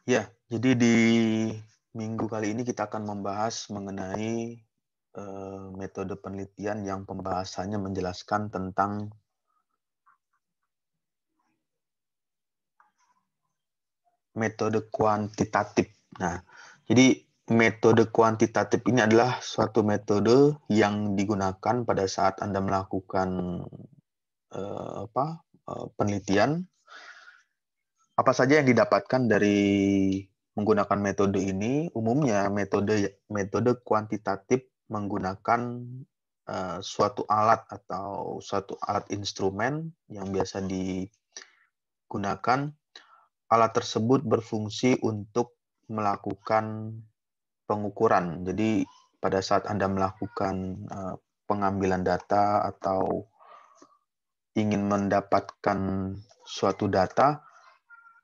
Ya, jadi di minggu kali ini kita akan membahas mengenai metode penelitian yang pembahasannya menjelaskan tentang metode kuantitatif. Nah, jadi metode kuantitatif ini adalah suatu metode yang digunakan pada saat Anda melakukan penelitian. Apa saja yang didapatkan dari menggunakan metode ini? Umumnya metode kuantitatif menggunakan suatu alat atau suatu alat instrumen yang biasa digunakan. Alat tersebut berfungsi untuk melakukan pengukuran. Jadi pada saat Anda melakukan pengambilan data atau ingin mendapatkan suatu data,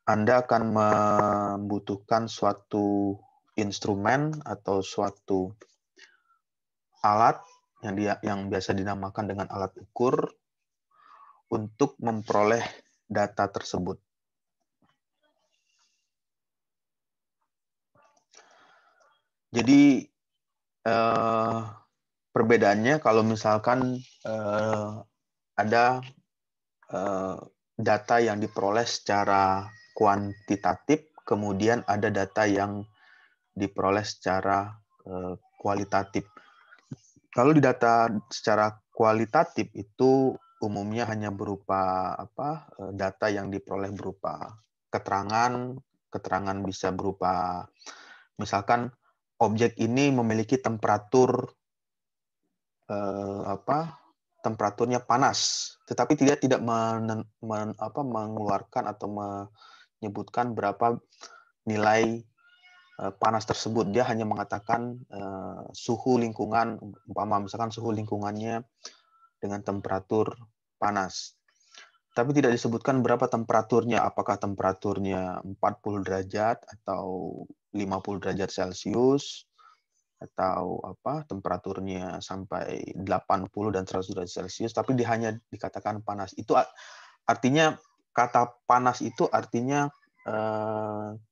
Anda akan membutuhkan suatu instrumen atau suatu alat yang biasa dinamakan dengan alat ukur untuk memperoleh data tersebut. Jadi perbedaannya kalau misalkan ada data yang diperoleh secara kuantitatif, kemudian ada data yang diperoleh secara kualitatif. Kalau di data secara kualitatif itu umumnya hanya berupa data yang diperoleh berupa keterangan bisa berupa misalkan objek ini memiliki temperatur temperaturnya panas, tetapi tidak mengeluarkan atau menyebutkan berapa nilai panas tersebut. Dia hanya mengatakan suhu lingkungan, misalkan suhu lingkungannya dengan temperatur panas. Tapi tidak disebutkan berapa temperaturnya, apakah temperaturnya 40 derajat atau 50 derajat Celcius, atau temperaturnya sampai 80 dan 100 derajat Celcius, tapi dia hanya dikatakan panas. Itu artinya kata panas itu artinya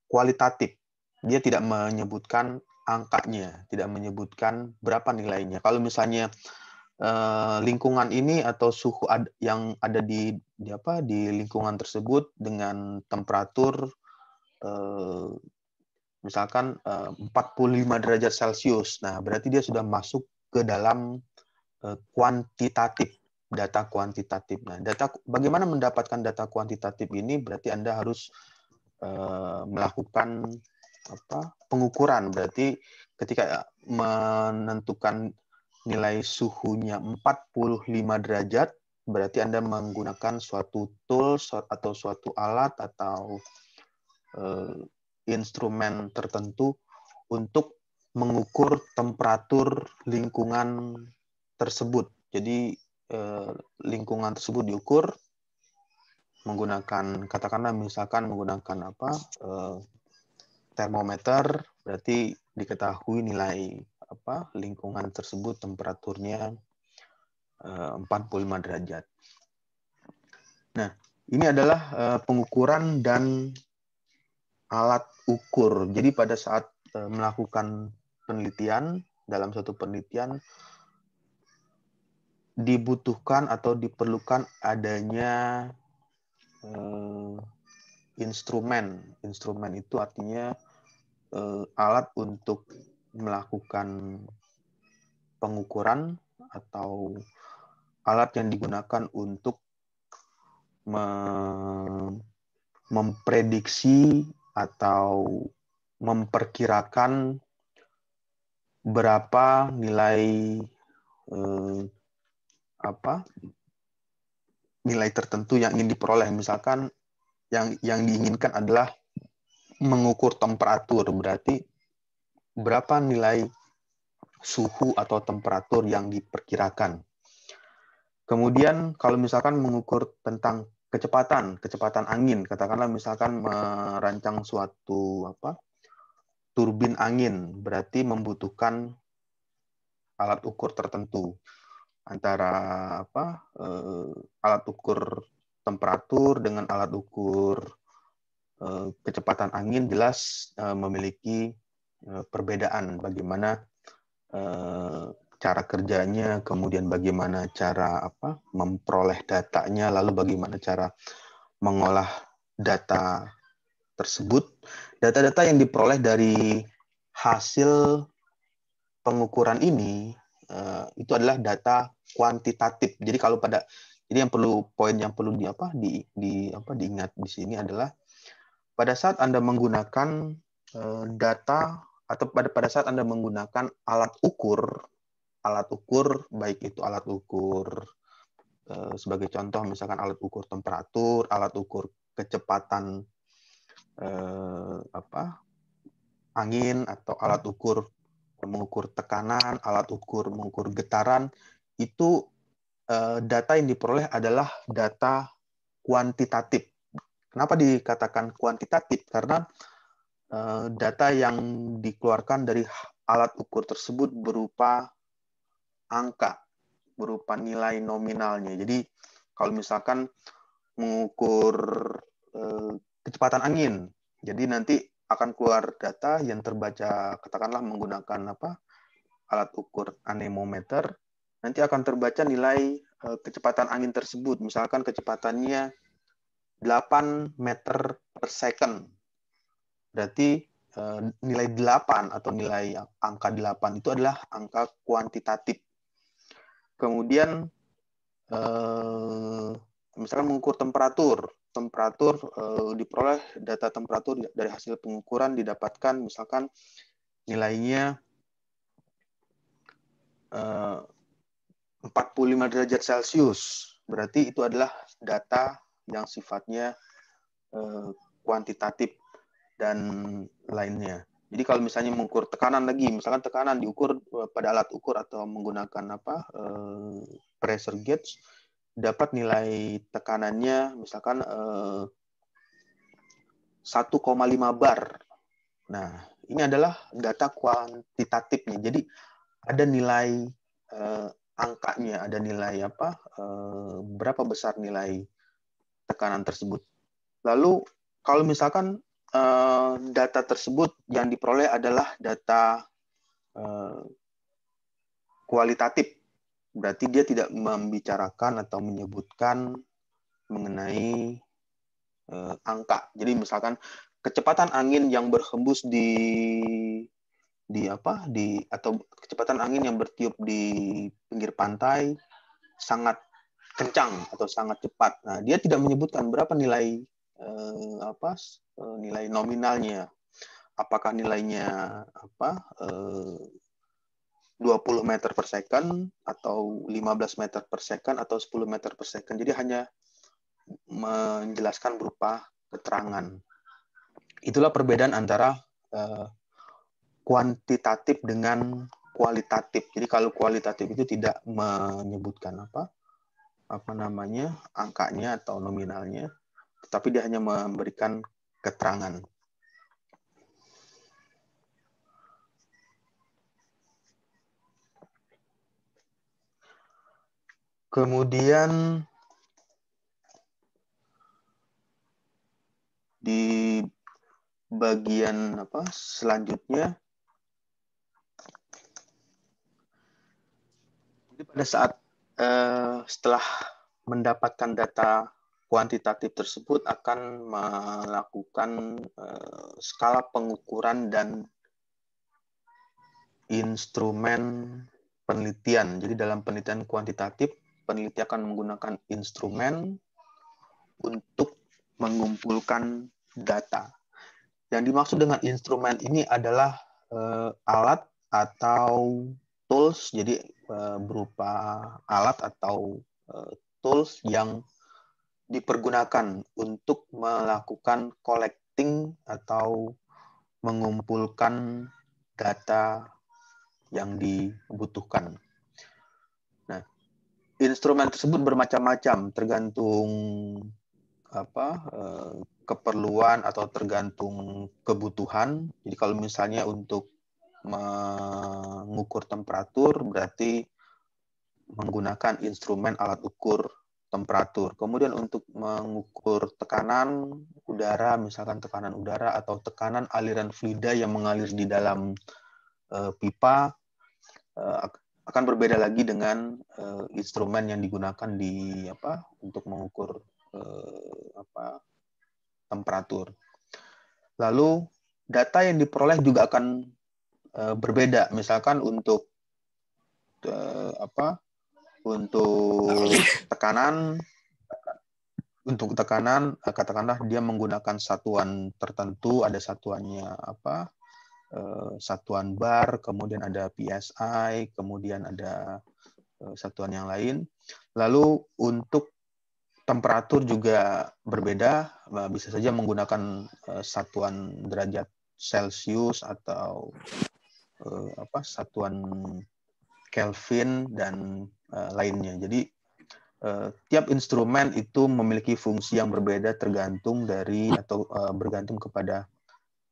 kualitatif. Dia tidak menyebutkan angkanya, tidak menyebutkan berapa nilainya. Kalau misalnya lingkungan ini atau suhu yang ada di lingkungan tersebut dengan temperatur misalkan 45 derajat Celcius. Nah, berarti dia sudah masuk ke dalam kuantitatif, data kuantitatif. Nah, bagaimana mendapatkan data kuantitatif ini? Berarti Anda harus melakukan pengukuran. Berarti ketika menentukan nilai suhunya 45 derajat, berarti Anda menggunakan suatu tools atau suatu alat atau instrumen tertentu untuk mengukur temperatur lingkungan tersebut. Jadi lingkungan tersebut diukur menggunakan, katakanlah misalkan menggunakan termometer, berarti diketahui nilai lingkungan tersebut temperaturnya 45 derajat. Nah, ini adalah pengukuran dan alat ukur. Jadi pada saat melakukan penelitian, dalam suatu penelitian dibutuhkan atau diperlukan adanya instrumen. Instrumen itu artinya alat untuk melakukan pengukuran atau alat yang digunakan untuk memprediksi atau memperkirakan berapa nilai nilai tertentu yang ingin diperoleh. Misalkan yang diinginkan adalah mengukur temperatur, berarti berapa nilai suhu atau temperatur yang diperkirakan. Kemudian kalau misalkan mengukur tentang kecepatan angin, katakanlah misalkan merancang suatu turbin angin, berarti membutuhkan alat ukur tertentu antara alat ukur temperatur dengan alat ukur kecepatan kecepatan angin jelas memiliki perbedaan bagaimana cara kerjanya, kemudian bagaimana cara memperoleh datanya, lalu bagaimana cara mengolah data tersebut. Data-data yang diperoleh dari hasil pengukuran ini itu adalah data kuantitatif. Jadi poin yang perlu diingat di sini adalah pada saat Anda menggunakan data atau pada saat Anda menggunakan alat ukur baik itu alat ukur sebagai contoh misalkan alat ukur temperatur, alat ukur kecepatan angin, atau alat ukur mengukur tekanan, alat ukur mengukur getaran, itu data yang diperoleh adalah data kuantitatif. Kenapa dikatakan kuantitatif? Karena data yang dikeluarkan dari alat ukur tersebut berupa angka, berupa nilai nominalnya. Jadi kalau misalkan mengukur kecepatan angin, jadi nanti akan keluar data yang terbaca katakanlah menggunakan alat ukur anemometer, nanti akan terbaca nilai kecepatan angin tersebut. Misalkan kecepatannya 8 meter per second. Berarti nilai 8 atau nilai angka 8 itu adalah angka kuantitatif. Kemudian misalkan mengukur temperatur diperoleh data temperatur dari hasil pengukuran didapatkan misalkan nilainya 45 derajat Celcius. Berarti itu adalah data yang sifatnya kuantitatif dan lainnya. Jadi kalau misalnya mengukur tekanan lagi, misalkan tekanan diukur pada alat ukur atau menggunakan pressure gauge, dapat nilai tekanannya misalkan 1,5 bar. Nah, ini adalah data kuantitatifnya. Jadi ada nilai angkanya, ada nilai berapa besar nilai tekanan tersebut. Lalu kalau misalkan data tersebut yang diperoleh adalah data kualitatif, berarti dia tidak membicarakan atau menyebutkan mengenai angka. Jadi misalkan kecepatan angin yang berhembus atau kecepatan angin yang bertiup di pinggir pantai sangat kencang atau sangat cepat. Nah, dia tidak menyebutkan berapa nilai nilai nominalnya. Apakah nilainya 20 meter per second atau 15 meter per second atau 10 meter per second. Jadi hanya menjelaskan berupa keterangan. Itulah perbedaan antara kuantitatif dengan kualitatif. Jadi kalau kualitatif itu tidak menyebutkan angkanya atau nominalnya, tetapi dia hanya memberikan keterangan. Kemudian di bagian selanjutnya, jadi pada saat setelah mendapatkan data kuantitatif tersebut akan melakukan skala pengukuran dan instrumen penelitian. Jadi dalam penelitian kuantitatif, peneliti akan menggunakan instrumen untuk mengumpulkan data. Yang dimaksud dengan instrumen ini adalah alat atau tools, jadi berupa alat atau tools yang dipergunakan untuk melakukan collecting atau mengumpulkan data yang dibutuhkan. Nah, instrumen tersebut bermacam-macam, tergantung keperluan atau tergantung kebutuhan. Jadi kalau misalnya untuk mengukur temperatur berarti menggunakan instrumen alat ukur temperatur. Kemudian untuk mengukur tekanan udara, misalkan tekanan udara atau tekanan aliran fluida yang mengalir di dalam pipa, akan berbeda lagi dengan instrumen yang digunakan di untuk mengukur temperatur. Lalu data yang diperoleh juga akan berbeda. Misalkan untuk untuk tekanan, katakanlah dia menggunakan satuan tertentu, ada satuannya satuan bar, kemudian ada PSI, kemudian ada satuan yang lain. Lalu untuk temperatur juga berbeda, bisa saja menggunakan satuan derajat Celcius atau satuan Kelvin dan lainnya. Jadi tiap instrumen itu memiliki fungsi yang berbeda tergantung dari atau bergantung kepada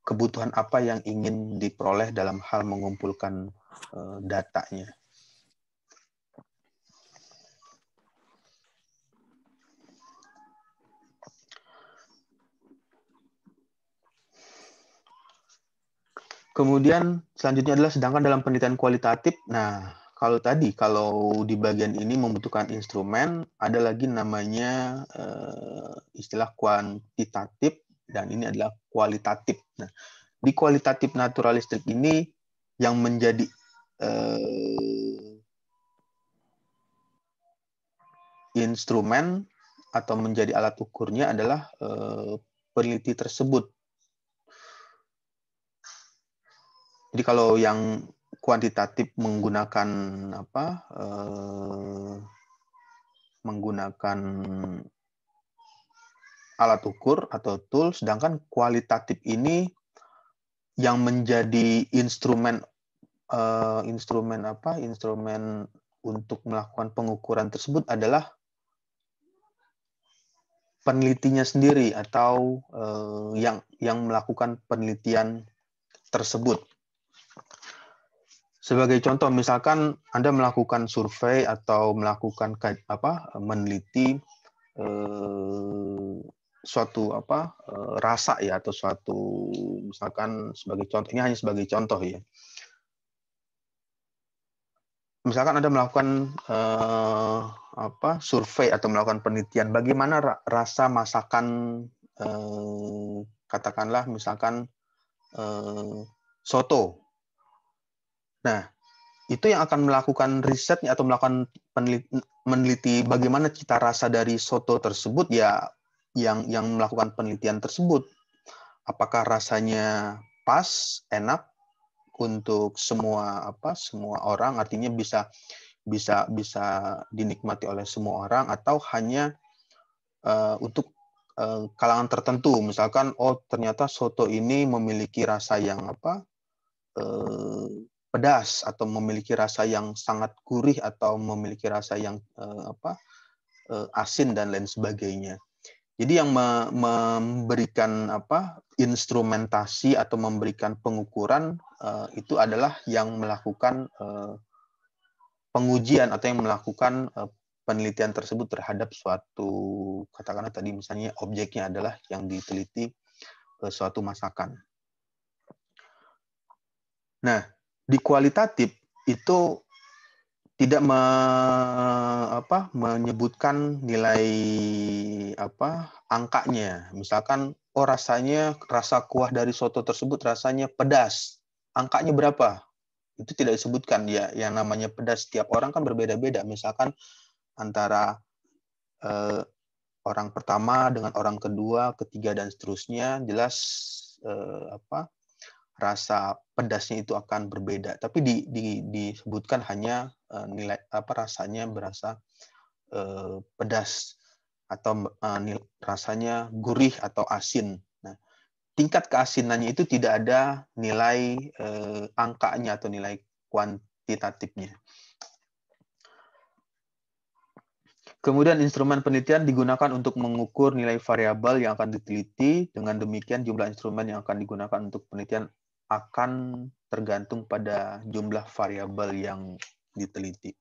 kebutuhan apa yang ingin diperoleh dalam hal mengumpulkan datanya. Kemudian selanjutnya adalah sedangkan dalam penelitian kualitatif. Nah, kalau di bagian ini membutuhkan instrumen, ada lagi namanya istilah kuantitatif dan ini adalah kualitatif. Nah, di kualitatif naturalistik ini yang menjadi instrumen atau menjadi alat ukurnya adalah peneliti tersebut. Jadi kalau yang kuantitatif menggunakan menggunakan alat ukur atau tool, sedangkan kualitatif ini yang menjadi instrumen untuk melakukan pengukuran tersebut adalah penelitinya sendiri atau yang melakukan penelitian tersebut. Sebagai contoh, misalkan Anda melakukan survei atau melakukan meneliti suatu rasa ya, atau suatu, misalkan sebagai contoh, ini hanya sebagai contoh ya. Misalkan Anda melakukan survei atau melakukan penelitian bagaimana rasa masakan katakanlah misalkan soto. Nah, itu yang akan melakukan risetnya atau melakukan meneliti bagaimana cita rasa dari soto tersebut ya, yang melakukan penelitian tersebut. Apakah rasanya pas, enak untuk semua orang, artinya bisa dinikmati oleh semua orang, atau hanya untuk kalangan tertentu. Misalkan ternyata soto ini memiliki rasa yang pedas atau memiliki rasa yang sangat gurih atau memiliki rasa yang asin dan lain sebagainya. Jadi yang memberikan instrumentasi atau memberikan pengukuran itu adalah yang melakukan pengujian atau yang melakukan penelitian tersebut terhadap suatu, katakanlah tadi misalnya objeknya adalah yang diteliti suatu masakan. Nah, di kualitatif itu tidak menyebutkan nilai angkanya. Misalkan rasa kuah dari soto tersebut rasanya pedas. Angkanya berapa? Itu tidak disebutkan ya. Yang namanya pedas setiap orang kan berbeda-beda. Misalkan antara orang pertama dengan orang kedua, ketiga dan seterusnya, jelas rasa pedasnya itu akan berbeda, tapi disebutkan hanya nilai rasanya berasa pedas atau rasanya gurih atau asin. Nah, tingkat keasinannya itu tidak ada nilai angkanya atau nilai kuantitatifnya. Kemudian instrumen penelitian digunakan untuk mengukur nilai variabel yang akan diteliti. Dengan demikian jumlah instrumen yang akan digunakan untuk penelitian akan tergantung pada jumlah variabel yang diteliti.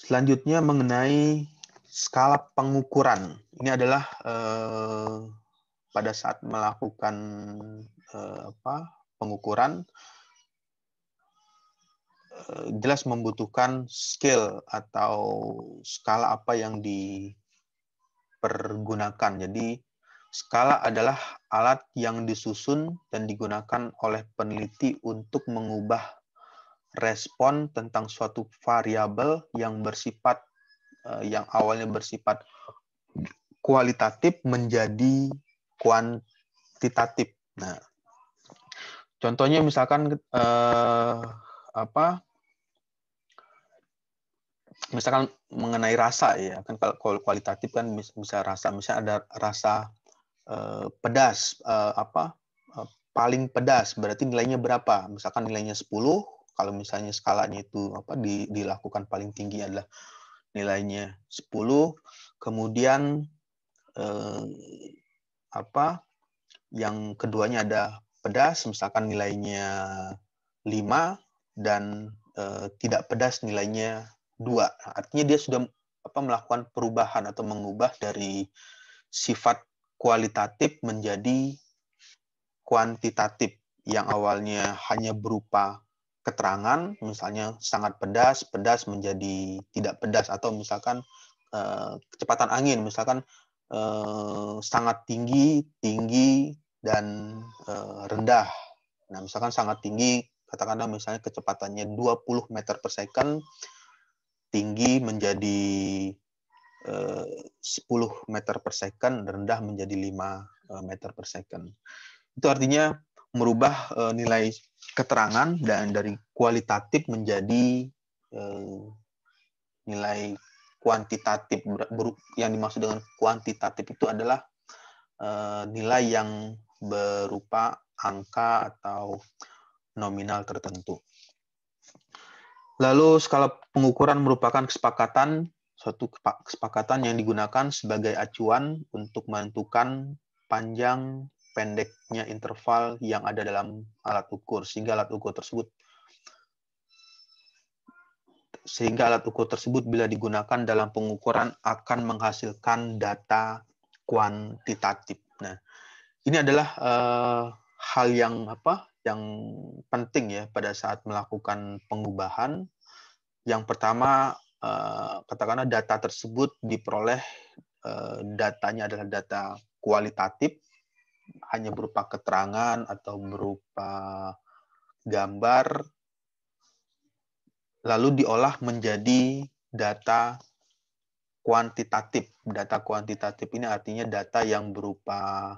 Selanjutnya mengenai skala pengukuran. Ini adalah pada saat melakukan pengukuran, jelas membutuhkan scale atau skala apa yang dipergunakan. Jadi skala adalah alat yang disusun dan digunakan oleh peneliti untuk mengubah respon tentang suatu variabel yang bersifat yang awalnya bersifat kualitatif menjadi kuantitatif. Nah, contohnya misalkan misalkan mengenai rasa ya, kan kalau kualitatif kan bisa rasa, misalnya ada rasa pedas, paling pedas berarti nilainya berapa? Misalkan nilainya 10, kalau misalnya skalanya itu dilakukan paling tinggi adalah nilainya 10, kemudian yang keduanya ada pedas, misalkan nilainya 5, dan tidak pedas nilainya 2. Artinya dia sudah melakukan perubahan atau mengubah dari sifat kualitatif menjadi kuantitatif, yang awalnya hanya berupa keterangan, misalnya sangat pedas, pedas menjadi tidak pedas, atau misalkan kecepatan angin, misalkan sangat tinggi, tinggi, dan rendah. Nah, misalkan sangat tinggi, katakanlah misalnya kecepatannya 20 meter per second, tinggi menjadi 10 meter per second, rendah menjadi 5 meter per second. Itu artinya merubah nilai keterangan dan dari kualitatif menjadi nilai kuantitatif. Yang dimaksud dengan kuantitatif itu adalah nilai yang berupa angka atau nominal tertentu. Lalu skala pengukuran merupakan suatu kesepakatan yang digunakan sebagai acuan untuk menentukan panjang pendeknya interval yang ada dalam alat ukur, sehingga alat ukur tersebut bila digunakan dalam pengukuran akan menghasilkan data kuantitatif. Nah, ini adalah hal yang penting ya pada saat melakukan pengubahan. Yang pertama, katakanlah data tersebut diperoleh, datanya adalah data kualitatif, hanya berupa keterangan atau berupa gambar, lalu diolah menjadi data kuantitatif. Data kuantitatif ini artinya data yang berupa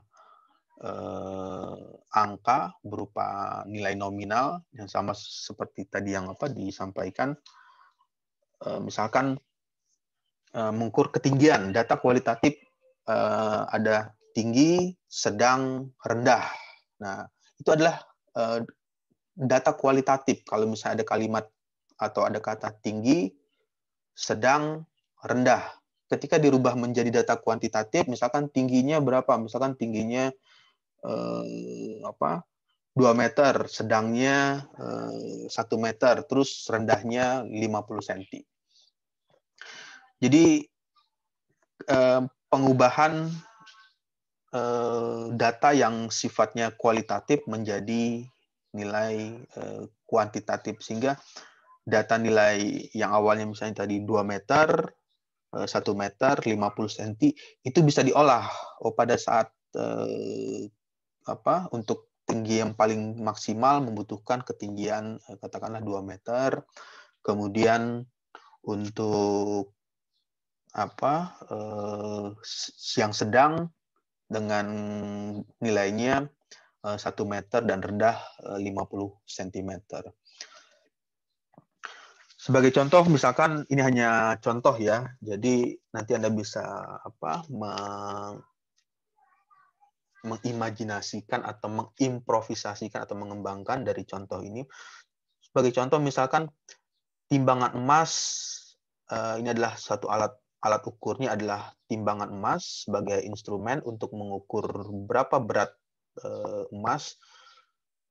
angka, berupa nilai nominal, yang sama seperti tadi yang disampaikan. Misalkan mengukur ketinggian, data kualitatif ada tinggi, sedang, rendah. Nah, itu adalah data kualitatif. Kalau misalnya ada kalimat atau ada kata tinggi, sedang, rendah. Ketika dirubah menjadi data kuantitatif, misalkan tingginya berapa? Misalkan tingginya 2 meter, sedangnya 1 meter, terus rendahnya 50 cm. Jadi pengubahan data yang sifatnya kualitatif menjadi nilai kuantitatif, sehingga data nilai yang awalnya misalnya tadi 2 meter, 1 meter, 50 cm, itu bisa diolah. Pada saat untuk tinggi yang paling maksimal membutuhkan ketinggian katakanlah 2 meter, kemudian untuk yang sedang dengan nilainya 1 meter dan rendah 50 cm. Sebagai contoh, misalkan ini hanya contoh ya, jadi nanti Anda bisa mengimajinasikan atau mengimprovisasikan atau mengembangkan dari contoh ini. Sebagai contoh, misalkan timbangan emas, ini adalah satu alat ukurnya adalah timbangan emas sebagai instrumen untuk mengukur berapa berat emas,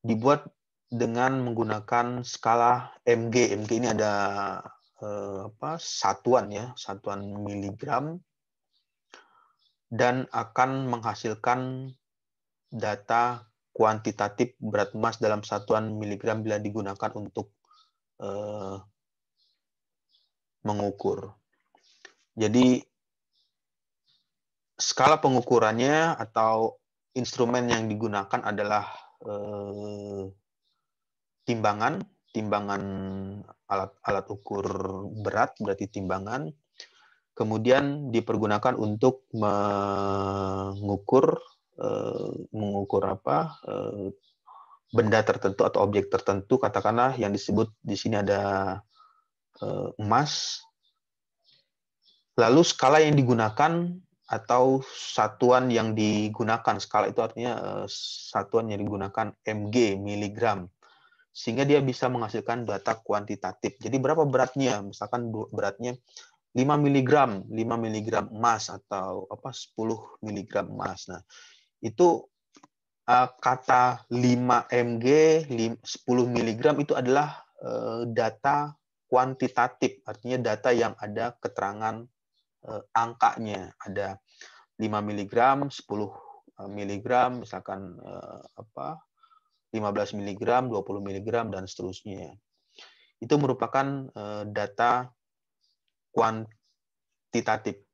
dibuat dengan menggunakan skala Mg. Mg ini ada satuan ya, satuan miligram, dan akan menghasilkan data kuantitatif berat emas dalam satuan miligram bila digunakan untuk mengukur. Jadi skala pengukurannya atau instrumen yang digunakan adalah timbangan alat ukur berat, berarti timbangan. Kemudian dipergunakan untuk mengukur benda tertentu atau objek tertentu, katakanlah yang disebut di sini ada emas. Lalu skala yang digunakan atau satuan yang digunakan, skala itu artinya satuan yang digunakan mg, miligram, sehingga dia bisa menghasilkan data kuantitatif. Jadi berapa beratnya? Misalkan beratnya 5 mg emas atau 10 mg emas. Nah, itu kata 5 mg, 10 mg itu adalah data kuantitatif, artinya data yang ada keterangan angkanya. Ada 5 mg, 10 mg, misalkan 15 mg, 20 mg, dan seterusnya. Itu merupakan data kuantitatif.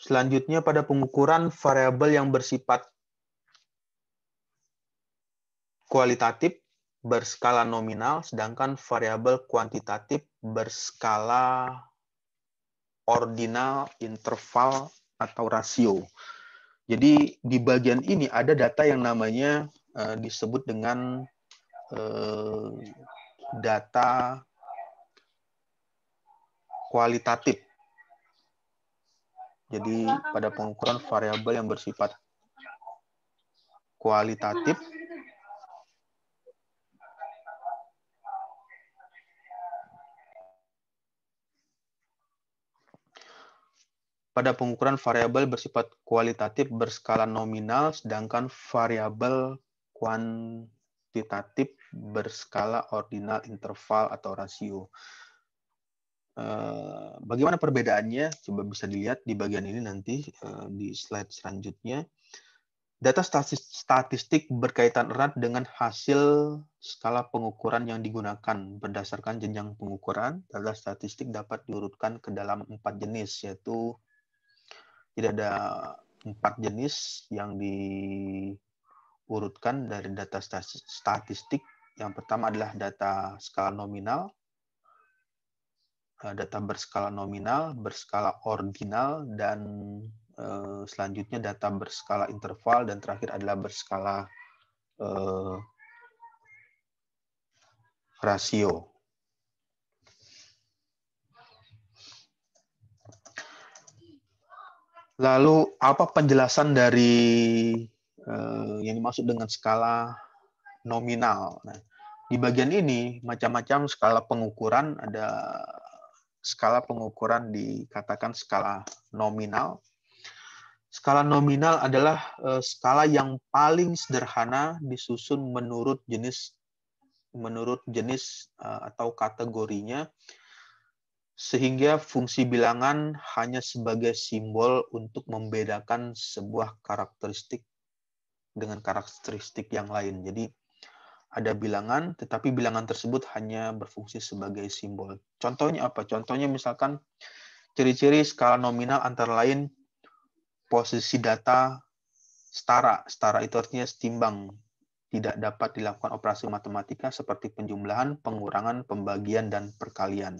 Selanjutnya pada pengukuran variabel yang bersifat kualitatif berskala nominal, sedangkan variabel kuantitatif berskala ordinal, interval, atau rasio. Jadi di bagian ini ada data yang namanya disebut dengan data kualitatif. Jadi pada pengukuran variabel yang bersifat kualitatif, pada pengukuran variabel bersifat kualitatif berskala nominal, sedangkan variabel kuantitatif berskala ordinal, interval, atau rasio. Bagaimana perbedaannya? Coba bisa dilihat di bagian ini nanti di slide selanjutnya. Data statistik berkaitan erat dengan hasil skala pengukuran yang digunakan. Berdasarkan jenjang pengukuran, data statistik dapat diurutkan ke dalam 4 jenis, yaitu tidak ada 4 jenis yang diurutkan dari data statistik. Yang pertama adalah data skala nominal, data berskala nominal, berskala ordinal, dan selanjutnya data berskala interval, dan terakhir adalah berskala rasio. Lalu apa penjelasan dari yang dimaksud dengan skala nominal? Nah, di bagian ini macam-macam skala pengukuran. Ada skala pengukuran dikatakan skala nominal. Skala nominal adalah skala yang paling sederhana disusun menurut jenis atau kategorinya, sehingga fungsi bilangan hanya sebagai simbol untuk membedakan sebuah karakteristik dengan karakteristik yang lain. Jadi ada bilangan, tetapi bilangan tersebut hanya berfungsi sebagai simbol. Contohnya apa? Contohnya misalkan ciri-ciri skala nominal antara lain posisi data setara. Setara itu artinya setimbang. Tidak dapat dilakukan operasi matematika seperti penjumlahan, pengurangan, pembagian, dan perkalian.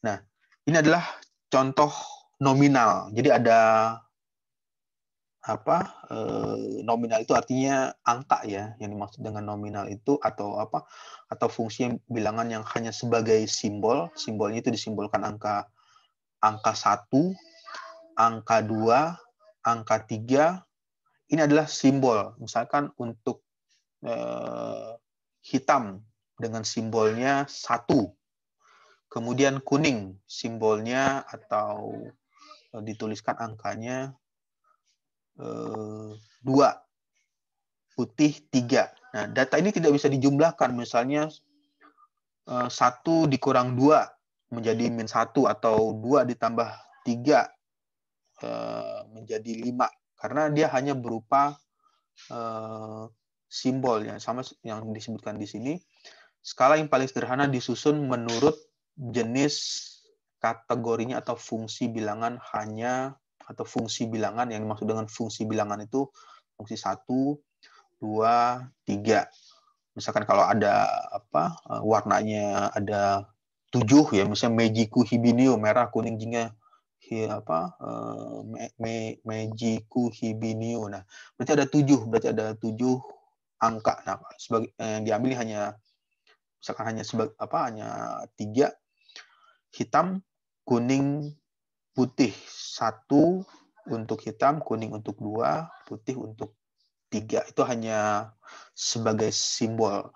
Nah, ini adalah contoh nominal. Jadi ada nominal itu artinya angka ya, yang dimaksud dengan nominal itu, atau fungsi bilangan yang hanya sebagai simbol. Simbolnya itu disimbolkan angka 1, angka 2, angka 3. Ini adalah simbol. Misalkan untuk hitam dengan simbolnya 1, kemudian kuning simbolnya atau dituliskan angkanya 2, putih 3. Nah, data ini tidak bisa dijumlahkan. Misalnya 1 dikurang 2 menjadi -1, atau 2 ditambah 3 menjadi 5, karena dia hanya berupa simbol yang sama yang disebutkan di sini. Skala yang paling sederhana disusun menurut jenis kategorinya atau fungsi bilangan atau fungsi bilangan. Yang dimaksud dengan fungsi bilangan itu fungsi 1, 2, 3. Misalkan kalau ada warnanya ada 7 ya, misalnya Meiji Kuhibinio, merah, kuning, jingga, Meiji Kuhibinio. Nah, berarti ada 7 angka. Nah, sebagai yang diambil hanya misalkan hanya 3, hitam, kuning, putih. 1 untuk hitam, kuning untuk 2, putih untuk 3. Itu hanya sebagai simbol.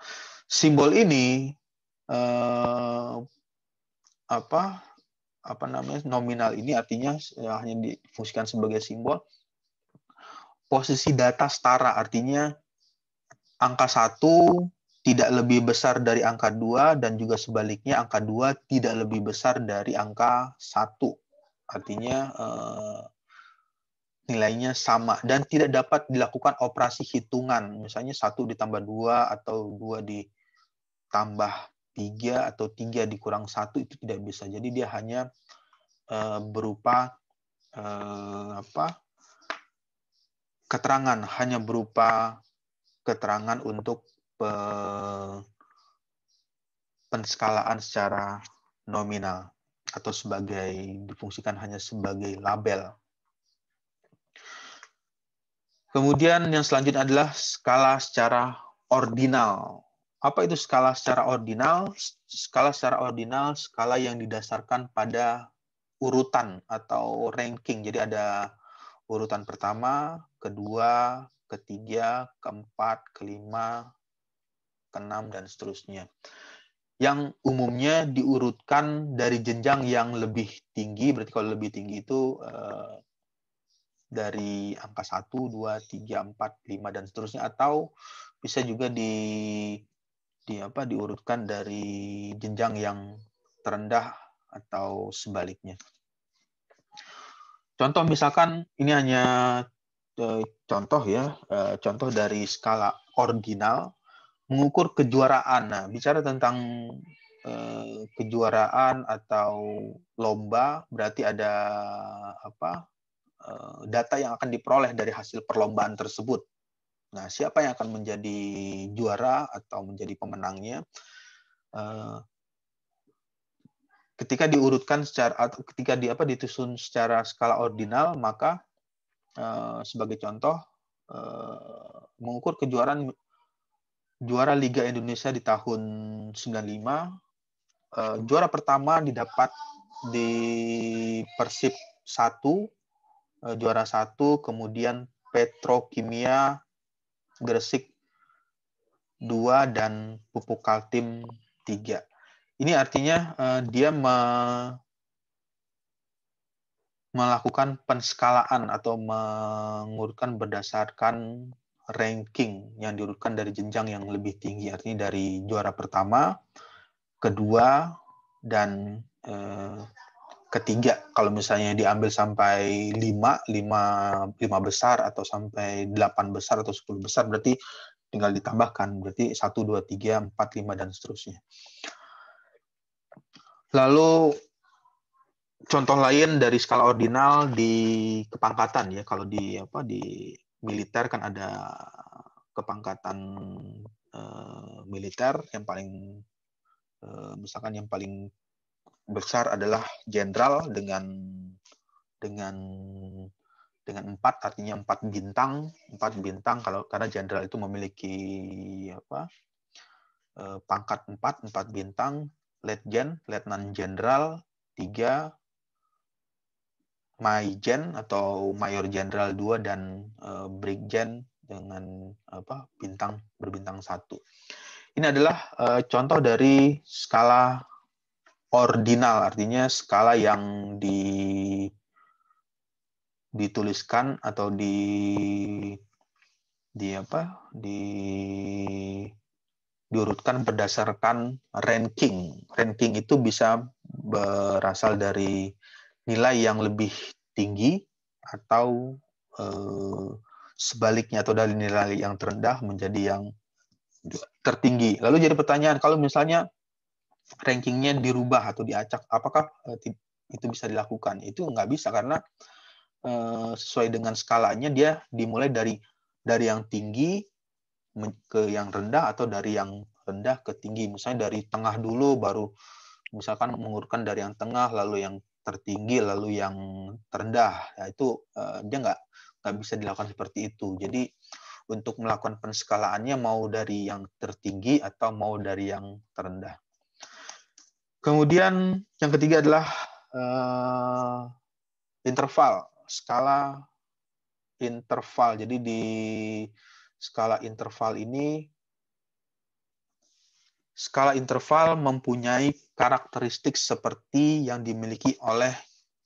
Simbol ini nominal ini artinya hanya difungsikan sebagai simbol. Posisi data setara, artinya angka 1 tidak lebih besar dari angka 2, dan juga sebaliknya angka 2 tidak lebih besar dari angka 1. Artinya nilainya sama dan tidak dapat dilakukan operasi hitungan. Misalnya 1 ditambah 2 atau 2 ditambah 3 atau 3 dikurang 1, itu tidak bisa. Jadi dia hanya berupa keterangan, hanya berupa keterangan untuk penskalaan secara nominal, atau difungsikan hanya sebagai label. Kemudian yang selanjutnya adalah skala secara ordinal. Apa itu skala secara ordinal? Skala secara ordinal, skala yang didasarkan pada urutan atau ranking. Jadi ada urutan pertama, kedua, ketiga, keempat, kelima, keenam, dan seterusnya. Yang umumnya diurutkan dari jenjang yang lebih tinggi. Berarti kalau lebih tinggi itu dari angka 1, 2, 3, 4, 5, dan seterusnya. Atau bisa juga diurutkan dari jenjang yang terendah atau sebaliknya. Contoh misalkan ini hanya contoh ya, contoh dari skala ordinal mengukur kejuaraan. Nah, bicara tentang kejuaraan atau lomba, berarti ada data yang akan diperoleh dari hasil perlombaan tersebut. Nah, siapa yang akan menjadi juara atau menjadi pemenangnya? Ketika diurutkan atau ketika disusun secara skala ordinal, maka sebagai contoh mengukur kejuaraan juara Liga Indonesia di tahun 95, juara pertama didapat di Persib 1, juara 1, kemudian Petrokimia Gresik 2, dan Pupuk Kaltim 3. Ini artinya dia melakukan penskalaan atau mengurutkan berdasarkan ranking yang diurutkan dari jenjang yang lebih tinggi. Artinya dari juara pertama, kedua, dan ketiga. Kalau misalnya diambil sampai 5 besar atau sampai 8 besar atau 10 besar, berarti tinggal ditambahkan. Berarti 1, 2, 3, 4, 5, dan seterusnya. Lalu contoh lain dari skala ordinal di kepangkatan ya. Kalau di militer kan ada kepangkatan militer yang paling misalkan yang paling besar adalah jenderal dengan 4, artinya 4 bintang. 4 bintang karena jenderal itu memiliki pangkat 4 bintang. Letnan jenderal 3, Maijen atau Mayor Jenderal 2, dan Brigjen dengan berbintang 1. Ini adalah contoh dari skala ordinal, artinya skala yang dituliskan atau diurutkan berdasarkan ranking. Ranking itu bisa berasal dari nilai yang lebih tinggi atau sebaliknya, atau dari nilai yang terendah menjadi yang tertinggi. Lalu jadi pertanyaan, kalau misalnya rankingnya dirubah atau diacak, apakah itu bisa dilakukan? Itu nggak bisa, karena sesuai dengan skalanya dia dimulai dari yang tinggi ke yang rendah, atau dari yang rendah ke tinggi. Misalnya dari tengah dulu, baru misalkan mengurutkan dari yang tengah, lalu yang tertinggi, lalu yang terendah. Ya, itu dia nggak bisa dilakukan seperti itu. Jadi untuk melakukan penskalaannya mau dari yang tertinggi atau mau dari yang terendah. Kemudian yang ketiga adalah interval, skala interval. Jadi di skala interval ini, skala interval mempunyai karakteristik seperti yang dimiliki oleh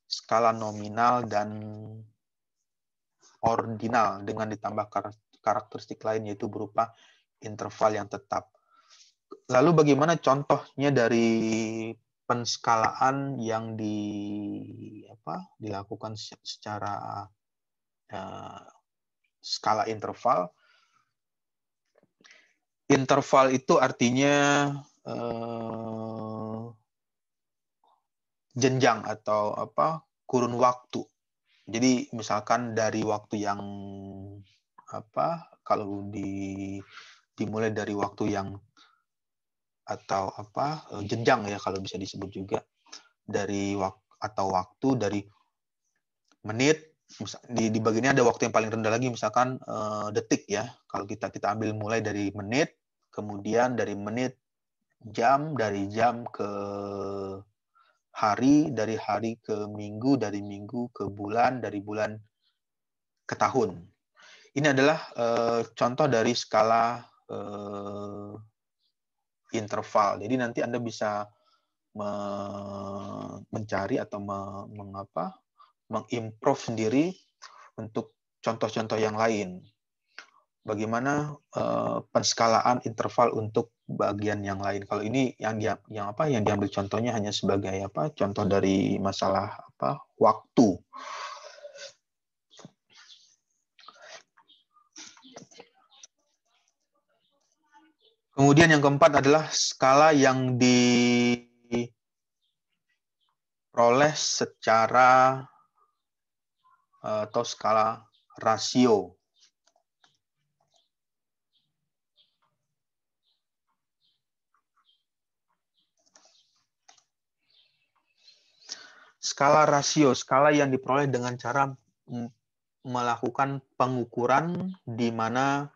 skala nominal dan ordinal, dengan ditambah karakteristik lain, yaitu berupa interval yang tetap. Lalu bagaimana contohnya dari penskalaan yang dilakukan secara skala interval? Interval itu artinya jenjang atau kurun waktu. Jadi misalkan dari waktu yang kalau dimulai dari waktu yang atau jenjang ya, kalau bisa disebut juga, dari waktu dari menit. Di bagian ini ada waktu yang paling rendah lagi, misalkan detik ya. Kalau kita ambil mulai dari menit, kemudian dari menit jam, dari jam ke hari, dari hari ke minggu, dari minggu ke bulan, dari bulan ke tahun. Ini adalah contoh dari skala interval. Jadi nanti Anda bisa mencari atau mengimprove sendiri untuk contoh-contoh yang lain. Bagaimana penskalaan interval untuk bagian yang lain. Kalau ini yang diambil contohnya hanya sebagai contoh dari masalah waktu. Kemudian yang keempat adalah skala yang diperoleh secara atau skala rasio. Skala rasio, skala yang diperoleh dengan cara melakukan pengukuran di mana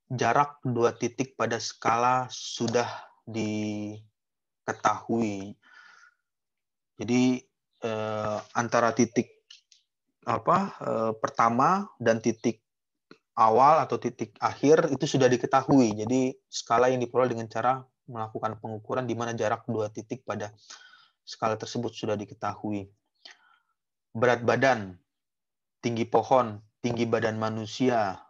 jarak dua titik pada skala sudah diketahui. Jadi antara titik pertama dan titik awal atau titik akhir itu sudah diketahui. Jadi skala yang diperoleh dengan cara melakukan pengukuran di mana jarak dua titik pada skala tersebut sudah diketahui. Berat badan, tinggi pohon, tinggi badan manusia,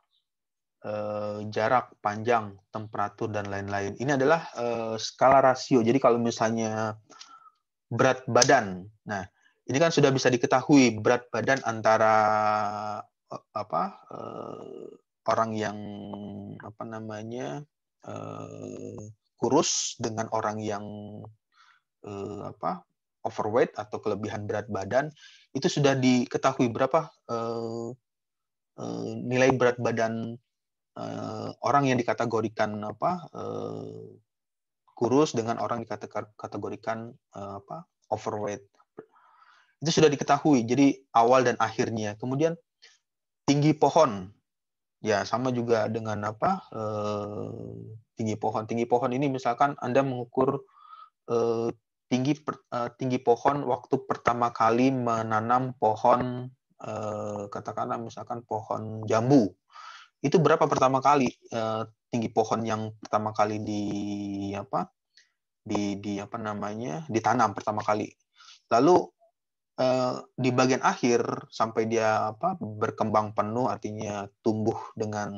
jarak, panjang, temperatur, dan lain-lain. Ini adalah skala rasio. Jadi kalau misalnya berat badan, nah ini kan sudah bisa diketahui berat badan antara orang yang kurus dengan orang yang overweight atau kelebihan berat badan. Itu sudah diketahui berapa nilai berat badan orang yang dikategorikan kurus dengan orang yang dikategorikan overweight. Itu sudah diketahui. Jadi awal dan akhirnya. Kemudian tinggi pohon, ya sama juga dengan tinggi pohon. Tinggi pohon ini misalkan Anda mengukur tinggi pohon waktu pertama kali menanam pohon, katakanlah misalkan pohon jambu. Itu berapa pertama kali tinggi pohon yang pertama kali ditanam pertama kali. Lalu di bagian akhir sampai dia berkembang penuh, artinya tumbuh dengan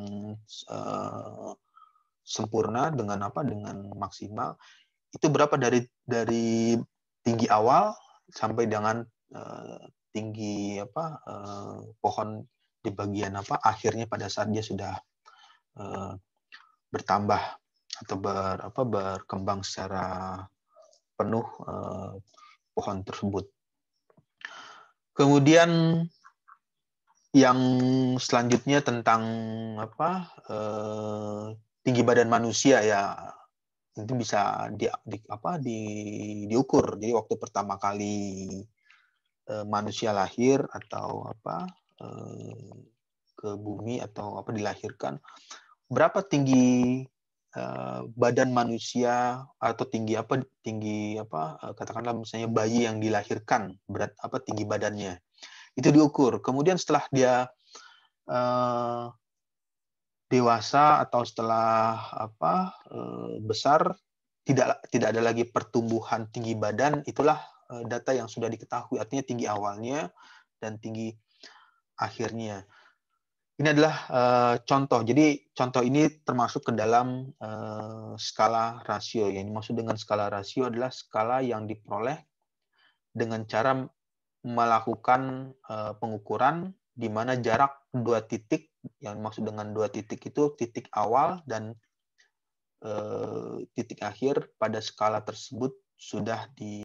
sempurna dengan apa? Dengan maksimal. Itu berapa dari tinggi awal sampai dengan tinggi apa pohon di bagian apa akhirnya pada saat dia sudah bertambah atau berkembang secara penuh pohon tersebut. Kemudian yang selanjutnya tentang apa tinggi badan manusia ya, itu bisa diukur. Jadi waktu pertama kali manusia lahir atau apa ke bumi atau apa dilahirkan, berapa tinggi badan manusia atau tinggi katakanlah misalnya bayi yang dilahirkan, berat apa tinggi badannya itu diukur. Kemudian setelah dia dewasa atau setelah besar, tidak ada lagi pertumbuhan tinggi badan, itulah data yang sudah diketahui, artinya tinggi awalnya dan tinggi akhirnya. Ini adalah contoh. Jadi contoh ini termasuk ke dalam skala rasio. Yang dimaksud dengan skala rasio adalah skala yang diperoleh dengan cara melakukan pengukuran di mana jarak dua titik, yang dimaksud dengan dua titik itu titik awal dan titik akhir pada skala tersebut sudah